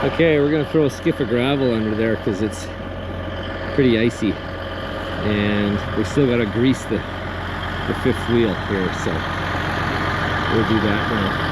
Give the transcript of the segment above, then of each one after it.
Okay, we're gonna throw a skiff of gravel under there because it's pretty icy, and we still gotta grease the fifth wheel here, so we'll do that now.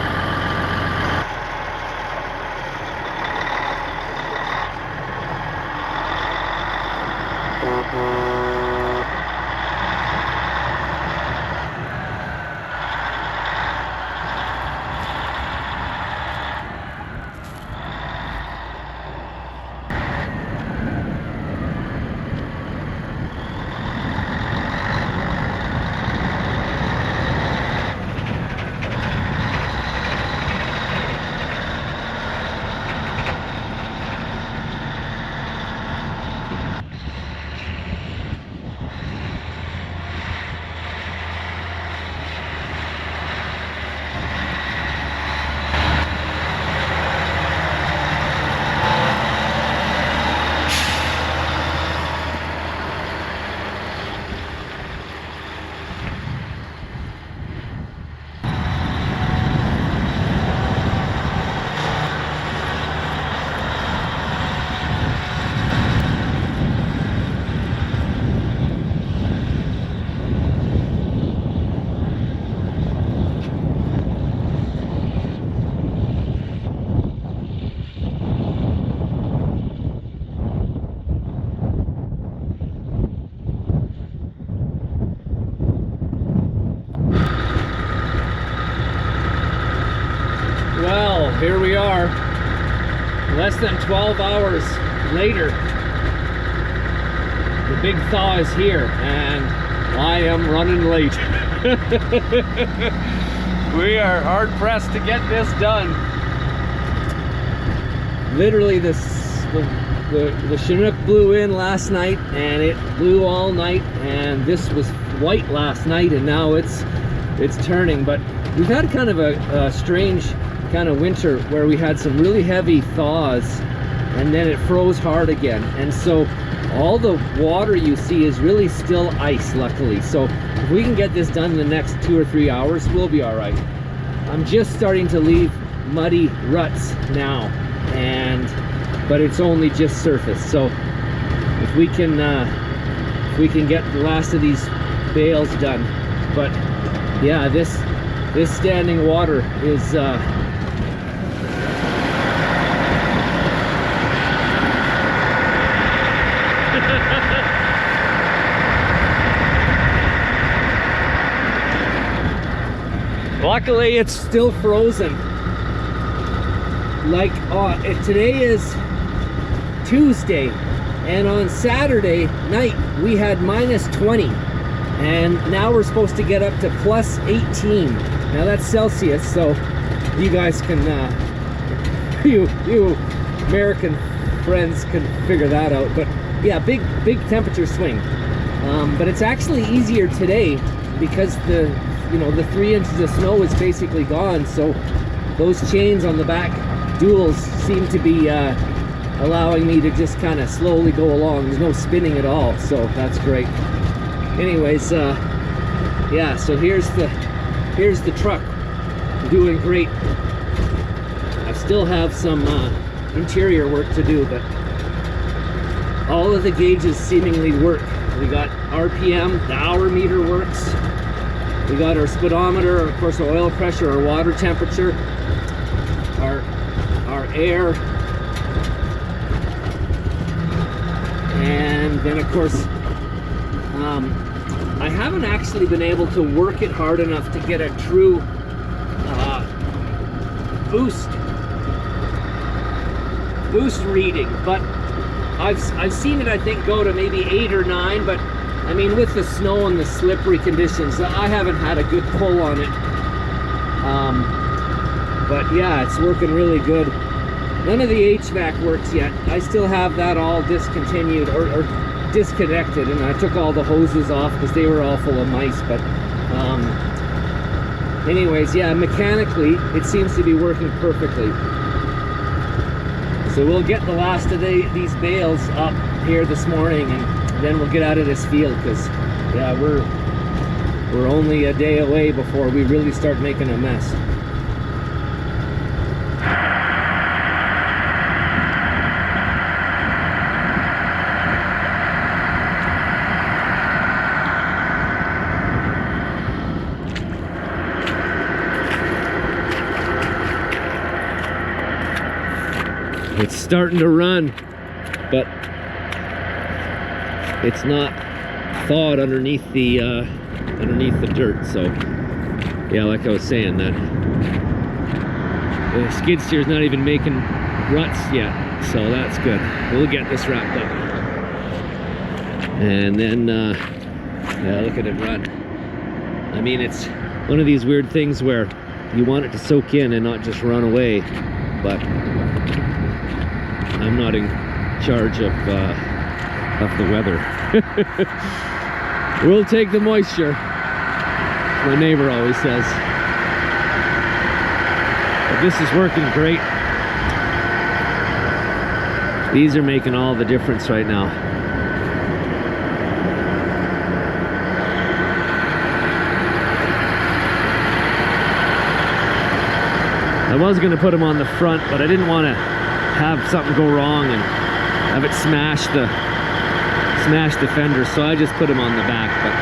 Well, here we are, less than 12 hours later. The big thaw is here, and I am running late. We are hard pressed to get this done. Literally, the Chinook blew in last night, and it blew all night, and this was white last night, and now it's turning. But we've had kind of a strange kind of winter where we had some really heavy thaws, and then it froze hard again, and so all the water you see is really still ice, luckily. So if we can get this done in the next 2 or 3 hours, we'll be all right. I'm just starting to leave muddy ruts now, but it's only just surface. So if we can get the last of these bales done. But yeah, this standing water is luckily it's still frozen. Like today is Tuesday, and on Saturday night we had -20, and now we're supposed to get up to +18. Now that's Celsius, so you guys can you American friends can figure that out. But yeah, big temperature swing. But it's actually easier today because the 3 inches of snow is basically gone, so those chains on the back duals seem to be allowing me to just kind of slowly go along. There's no spinning at all, so that's great. Anyways, yeah, so here's the truck doing great. I still have some interior work to do, but all of the gauges seemingly work. We got RPM, the hour meter works. We got our speedometer, of course, our oil pressure, our water temperature, our air, and then of course I haven't actually been able to work it hard enough to get a true boost reading, but I've seen it, I think, go to maybe 8 or 9, but I mean, with the snow and the slippery conditions, I haven't had a good pull on it. But yeah, it's working really good. None of the HVAC works yet. I still have that all discontinued or disconnected, and I took all the hoses off because they were all full of mice. But anyways, yeah, mechanically it seems to be working perfectly. So we'll get the last of these bales up here this morning, and then we'll get out of this field, because yeah, we're only a day away before we really start making a mess. It's starting to run, but it's not thawed underneath the dirt. So yeah, like I was saying, that the skid steer's not even making ruts yet, so that's good. We'll get this wrapped up, and then yeah, look at it run. I mean, it's one of these weird things where you want it to soak in and not just run away, but I'm not in charge of the weather. We'll take the moisture, my neighbor always says. But this is working great. These are making all the difference right now. I was going to put them on the front, but I didn't want to have something go wrong and have it smash the fender, so I just put them on the back, but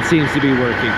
it seems to be working.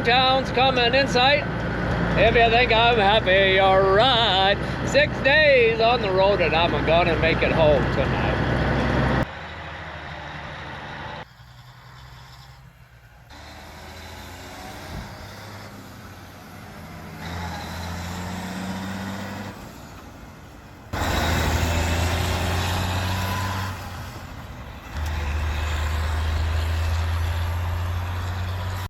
Town's coming in sight. If you think I'm happy, you're right. 6 days on the road and I'm gonna make it home tonight.